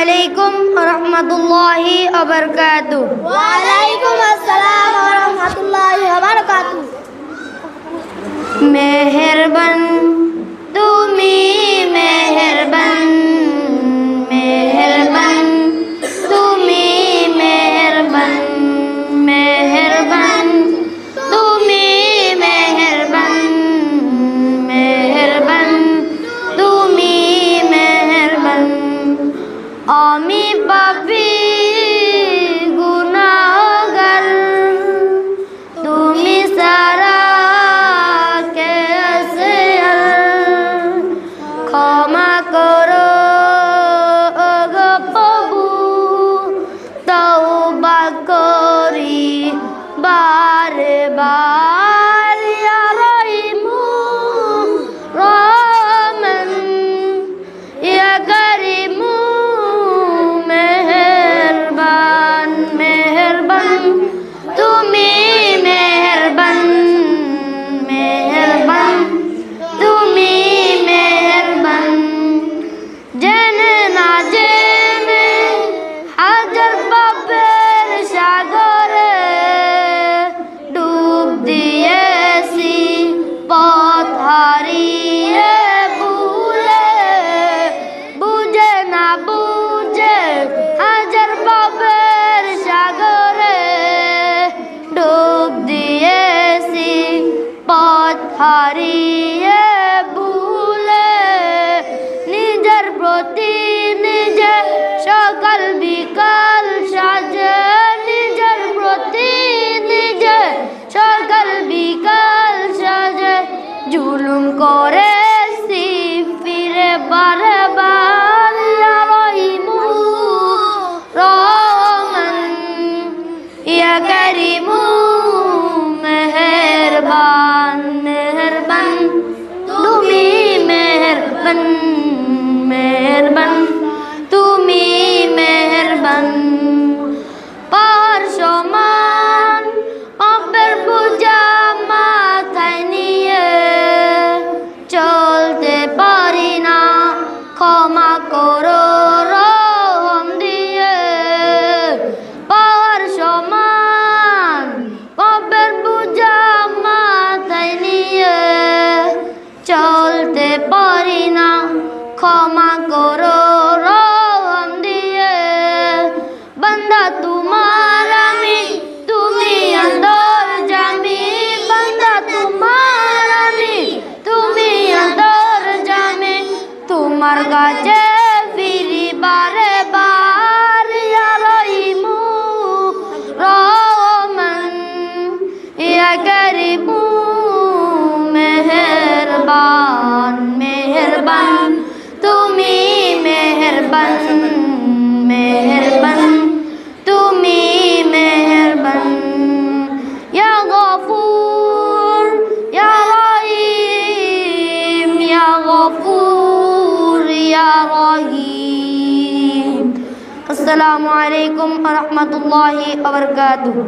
আলাইকুম ওয়া রাহমাতুল্লাহি ওয়া বারাকাতুহু। ওয়া আলাইকুম আসসালাম ওয়া রাহমাতুল্লাহি ওয়া বারাকাতুহু। মেহেরবান তুমি মেহেরবান, মেহেরবান তুমি মেহেরবান, মেহেরবান তুমি মেহেরবান, মেহেরবান তুমি মেহেরবান। আমি পাপী গুনাহগার, তুমি সারা কে আছে আর, ক্ষমা করো গো প্রভু, তওবা করি বারে বার। ইয়া রহিমু রহমান, ইয়া করিমু মেহেরবান, মেহেরবান তুমি মেহেরবান, মেহেরবান তুমি মেহেরবান। জেনে না জেনে হাজার পাপের সাগরে ডুব দিয়েছি, পথ হারিয়ে ভুলে, বুঝে না বুঝে হাজার পাপের সাগরে ডুব দিয়েছি, পথ হারিয়ে ভুলে। নিজের প্রতি নিজে সকাল বিকাল সাজে, নিজের প্রতি নিজে সকাল বিকাল সাজে, জুলুম করেছি ফিরে বারে বার। ইয়া রহিমু রহমান, ইয়া করিমু মেহেরবান, মেহেরবান তুমি মেহেরবান, মেহেরবান তুমি মেহেরবান। পাহাড় সমান পাপের বোঝা মাথায় নিয়ে চলতে পারি না, ক্ষমা করো রহম দিয়ে। পাহাড় সমান পাপের বোঝা মাথায় নিয়ে চলতে পারি না, ক্ষমা করো রহম দিয়ে। বান্দা তোমার আমি, তুমি অন্তর্যামী, বান্দা তোমার আমি, তুমি অন্তর্যামী, তোমার কাছে ফিরি বারে বার। ইয়া রহিমু রহমান, ইয়া করিমু মেহেরবান, মেহেরবান তুমি মেহেরবান, মেহেরবান তুমি মেহেরবান। ইয়া গফুর ইয়া রহিম, ইয়া গফুর ইয়া রহিম। আসসালামু আলাইকুম ওয়া রাহমাতুল্লাহি ওয়া বারাকাতুহু।